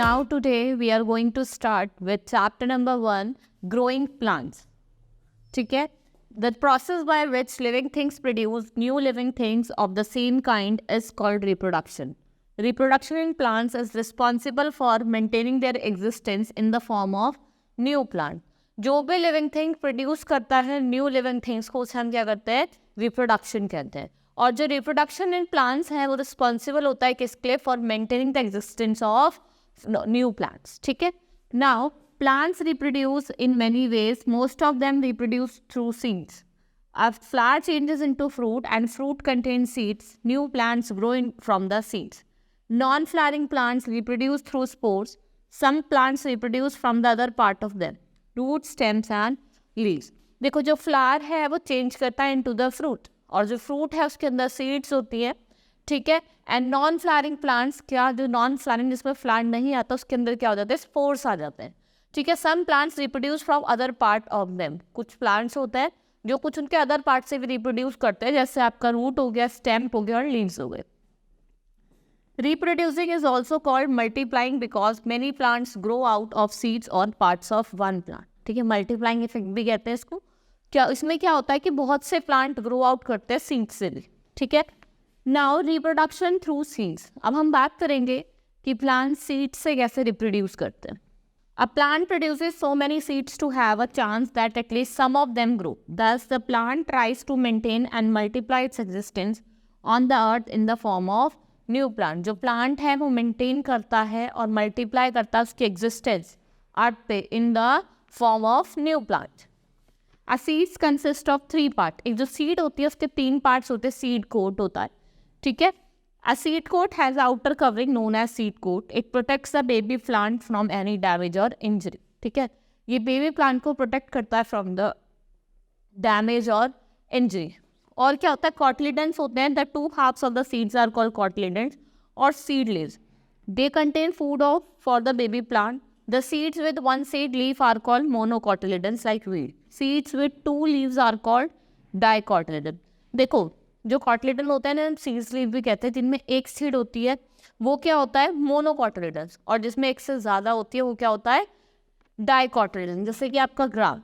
Now today we are going to start with chapter number 1, growing plants. ठीक है? The process by which living things produce new living things of the same kind is called reproduction. Reproduction in plants is responsible for maintaining their existence in the form of new plant. जो भी living thing produce करता है new living things को उसे हम क्या करते हैं, रिप्रोडक्शन कहते हैं. और जो रिप्रोडक्शन इन प्लांट्स है वो रिस्पॉन्सिबल होता है किसके लिए, for maintaining the existence of new plants. ठीक है. Now plants reproduce in many ways. Most of them reproduce through seeds. A flower changes into fruit and fruit contains seeds. New plants grow from the seeds. Non-flowering plants reproduce through spores. Some plants reproduce from the other part of them. Roots, stems and leaves. देखो जो flower है वो change करता है into the fruit और जो fruit है उसके अंदर सीड्स होती है. ठीक है. एंड नॉन फ्लावरिंग प्लांट्स, क्या जो नॉन फ्लावरिंग जिसमें फ्लावर नहीं आता उसके अंदर क्या हो जाता है, स्पोर्स आ जाते हैं. ठीक है. Some plants reproduce from other part of them. कुछ प्लांट्स होते हैं जो कुछ उनके अदर पार्ट से भी रिप्रोड्यूस करते हैं, जैसे आपका रूट हो गया, स्टेम हो गया और लीव्स हो गए. Reproducing is also called multiplying because many plants grow out of seeds or parts of one plant. ठीक है. मल्टीप्लाइंग इफेक्ट भी कहते हैं इसको. क्या इसमें क्या होता है कि बहुत से प्लांट ग्रो आउट करते हैं सीड्स से भी. ठीक है. Now reproduction through seeds. अब हम बात करेंगे कि प्लांट सीड्स से कैसे रिप्रोड्यूस करते हैं. A plant produces so many seeds to have a chance that at least some of them grow. Thus, the plant tries to maintain and multiply its existence on the earth in the form of new plant. जो plant है वो maintain करता है और multiply करता है उसकी existence अर्थ पे in the form of new plant. A seeds consist of 3 parts. एक जो seed होती है उसके 3 parts होते हैं. seed coat होता है. ठीक है. A seed coat has outer covering known as seed coat. It protects the baby plant from any damage or injury. ठीक है. ये बेबी प्लांट को प्रोटेक्ट करता है फ्रॉम द डैमेज और इंजरी. और क्या होता है, कॉटलिडेंस होते हैं. The 2 halves of the seeds are called cotyledons और seedless. They contain food of for the baby plant. The seeds with 1 seed leaf are called monocotyledons like weed. Seeds with 2 leaves are called dicotyledons. देखो जो cotyledon होता है ना, seeds leaf भी कहते हैं, जिनमें एक सीड होती है वो क्या होता है, मोनोकॉटलिडन्स. और जिसमें एक से ज़्यादा होती है वो क्या होता है, डाइकॉटलिडन. जैसे कि आपका ग्राम.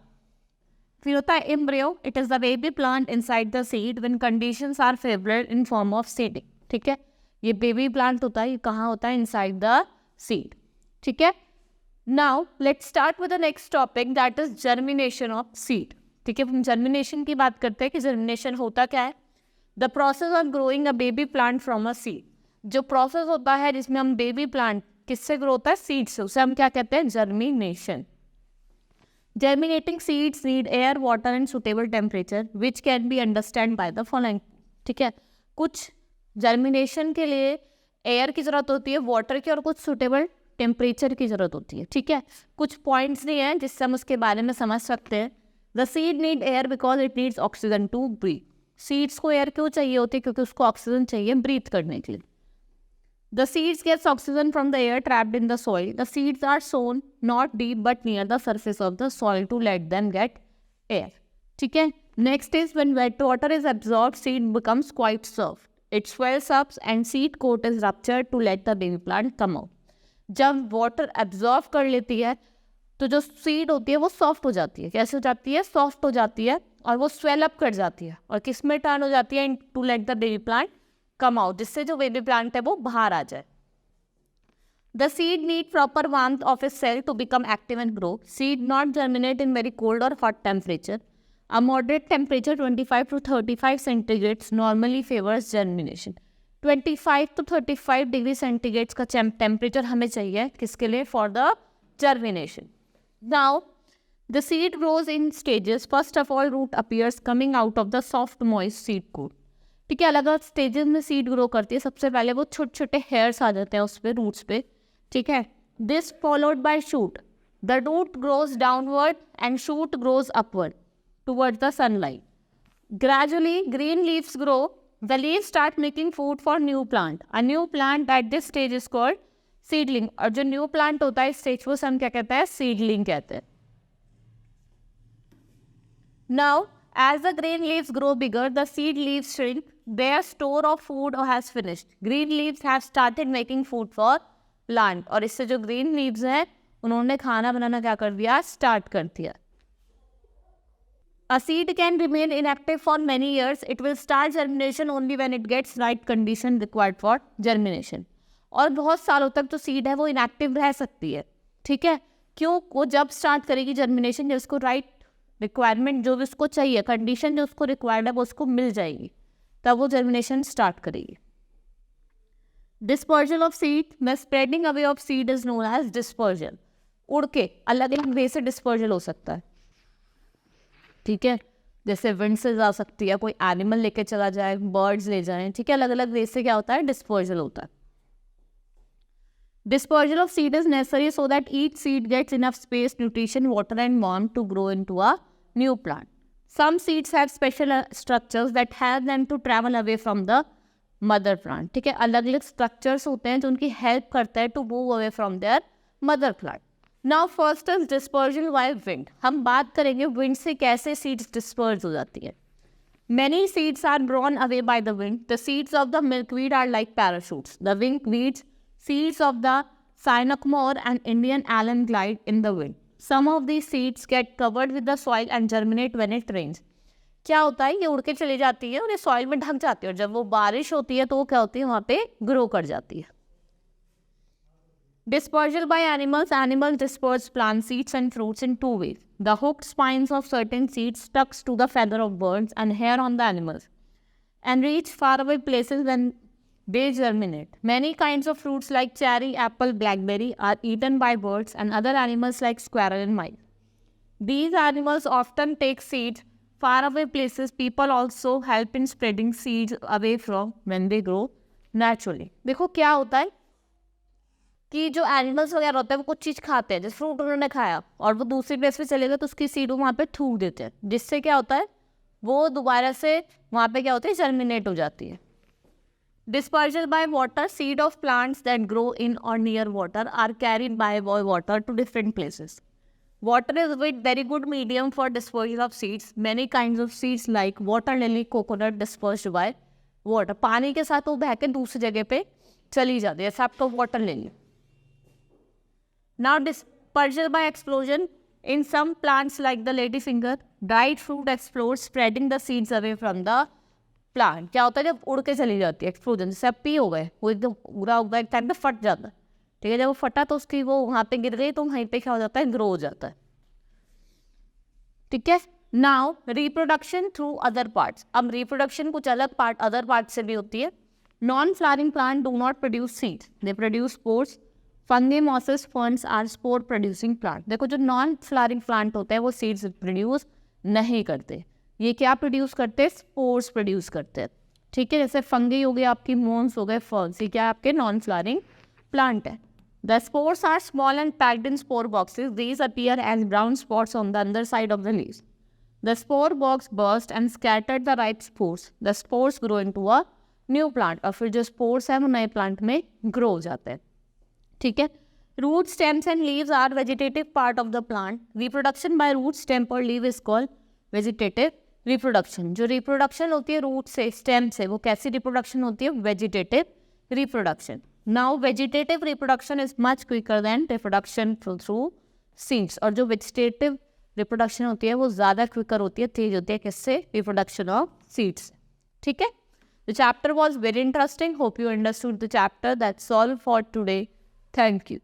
फिर होता है embryo. It is the baby plant inside the seed when conditions are favourable in form of seeding. ठीक है. ये बेबी प्लांट होता है, ये कहाँ होता है, इनसाइड द सीड. ठीक है. Now let's start with the next topic, that is germination of seed. ठीक है. हम जर्मिनेशन की बात करते हैं कि जर्मिनेशन होता क्या है. The process of growing a baby plant from a seed. जो प्रोसेस होता है जिसमें हम बेबी प्लांट किससे ग्रो होता है, सीड से, उसे हम क्या कहते हैं, germination. Germinating seeds need air, water and suitable temperature which can be understand by the following. ठीक है. कुछ जर्मिनेशन के लिए एयर की ज़रूरत होती है, वाटर की, और कुछ सुटेबल टेम्परेचर की ज़रूरत होती है. ठीक है. कुछ पॉइंट्स नहीं है जिससे हम उसके बारे में समझ सकते हैं. The seed need air because it needs oxygen to breathe. Seeds को एयर क्यों चाहिए होती है, क्योंकि उसको ऑक्सीजन चाहिए ब्रीथ करने के लिए. The seeds gets oxygen from the air trapped in the soil. The seeds are sown not deep but near the surface of the soil to let them get air. ठीक है. Next is when wet water is absorbed, seed becomes quite soft. It swells up and seed coat is ruptured to let the baby plant come out. जब water absorb कर लेती है तो जो seed होती है वो सॉफ्ट हो जाती है. कैसे हो जाती है, सॉफ्ट हो जाती है और वो स्वेल अप कर जाती है और किस में टर्न हो जाती है, to let the baby plant come out, जिससे जो बेबी प्लांट है वो बाहर आ जाए. The seed need proper warmth of its cell to become active and grow. Seed not germinate in very cold और hot temperature. A moderate temperature 25 to 35 centigrades normally favours germination. 25 to 35 degree centigrades का temperature हमें चाहिए किसके लिए, for the germination. Now, the seed grows in stages. First of all, root appears coming out of the soft, moist seed coat. ठीक है. अलग अलग stages में सीड ग्रो करती है. सबसे पहले वो छोटे छोटे हेयर्स आ जाते हैं उस पर, रूट्स पे. ठीक है. This followed by shoot. The root grows downward and shoot grows upward towards the sunlight. Gradually green leaves grow. The leaves start making food for new plant. A new plant at this stage is called seedling. और जो new plant होता है इस stage को हम क्या कहते हैं, सीडलिंग कहते हैं. Now as the green leaves grow bigger, the seed leaves shrink. Their store of food has finished. Green leaves have started making food for plant, और इससे जो ग्रीन लीव्स हैं उन्होंने खाना बनाना क्या कर दिया, स्टार्ट कर दिया. A seed can remain inactive for many years. It will start germination only when it gets right condition required for germination. और बहुत सालों तक जो सीड है वो इनएक्टिव रह सकती है. ठीक है, क्यों? वो जब स्टार्ट करेगी जर्मिनेशन, जब उसको राइट रिक्वायरमेंट जो भी उसको चाहिए, कंडीशन जो उसको रिक्वायर्ड है वो उसको मिल जाएगी, तब वो जर्मिनेशन स्टार्ट करेगी. Dispersal of seed, the spreading away of seed is known as dispersal. उड़ के अलग अलग वे से डिस्पर्जल हो सकता है. ठीक है, जैसे विंड से जा सकती है, कोई एनिमल लेके चला जाए, बर्ड्स ले जाएं. ठीक है, अलग अलग वे से क्या होता है, डिस्पर्जल होता है. Dispersal of seed is necessary so that each seed gets enough space, nutrition, water and warmth to grow into a new plant. Some seeds have special structures that help them to travel away from the mother plant. ठीक है, अलग अलग structures होते हैं जो उनकी help करते हैं to move away from their mother plant. Now first is dispersal by wind. हम बात करेंगे wind से कैसे seeds disperse हो जाती है. Many seeds are blown away by the wind. The seeds of the milkweed are like parachutes. The wingweeds, seeds of the cyanochmore and Indian alum glide in the wind. Some of these seeds get covered with the soil and germinate when it rains. क्या होता है, ये उड़ के चली जाती है और ये सॉइल में ढक जाती है, और जब वो बारिश होती है तो वो क्या होती है, वहाँ पे ग्रो कर जाती है. Dispersal by animals. Animals disperse plant seeds and fruits in two ways. The hooked spines of certain seeds stuck to the feather of birds and hair on the animals and reach faraway places when they germinate. Many kinds of fruits like cherry, apple, blackberry are eaten by birds and other animals like squirrel and mice. These animals often take seeds faraway places. People also help in spreading seeds away from when they grow naturally. देखो क्या होता है कि जो animals वगैरह होते हैं वो कुछ चीज़ खाते हैं, जैसे फ्रूट उन्होंने खाया और वो दूसरी प्लेस पे चले गए तो उसकी सीड वहाँ पे थूक देते हैं, जिससे क्या होता है वो दोबारा से वहाँ पे क्या होती है, जर्मिनेट हो जाती है. Dispersal by water. Seed of plants that grow in or near water are carried by water to different places. Water is a very good medium for dispersal of seeds. Many kinds of seeds like water lily, coconut dispersed by water. पानी के साथ वो बह के दूसरी जगह पे चली जाती है, जैसे आपका water lily. Now dispersal by explosion. In some plants like the ladyfinger, dried fruit explodes, spreading the seeds away from the plant. क्या होता है, जब उड़ के चली जाती है, एक्सप्लोजन, जैसे अब पी हो गए, वो एकदम उड़ा हुआ एक टाइम पे फट जाता है. ठीक है, जब वो फटा तो उसकी वो वहाँ पे गिर गई तो वहीं पे क्या हो जाता है, ग्रो हो जाता है. ठीक है. Now reproduction through other parts. अब रिप्रोडक्शन कुछ अलग पार्ट, अदर पार्ट से भी होती है. Non flowering plant do not produce seeds, they produce spores. Fungi, mosses, ferns are spore producing plant. देखो जो नॉन फ्लावरिंग प्लांट होते हैं वो सीड्स प्रोड्यूस नहीं करते, ये क्या प्रोड्यूस करते हैं, स्पोर्स प्रोड्यूस करते हैं. ठीक है, जैसे फंगी हो गए आपकी, मोन्स हो गए, फर्न्स, ये क्या आपके नॉन फ्लावरिंग प्लांट है. The spores are small and packed in spore boxes. These appear as brown spots on the अंदर side of the leaves. The spore box burst and scattered the right spores. The spores grow into a new plant. और फिर जो spores है वो नए plant में grow हो जाते हैं. ठीक है. Root, stems and leaves are vegetative part of the plant. Reproduction by root, stem और leaf is called vegetative reproduction. जो रिप्रोडक्शन होती है रूट से, स्टेम से, वो कैसी रिप्रोडक्शन होती है, vegetative reproduction. Now vegetative reproduction is much quicker than reproduction through seeds. और जो वेजिटेटिव रिप्रोडक्शन होती है वो ज़्यादा क्विकर होती है, तेज होती है, किससे, रिप्रोडक्शन ऑफ सीड्स. ठीक है. The chapter was very interesting. Hope you understood the chapter. That's all for today. Thank you.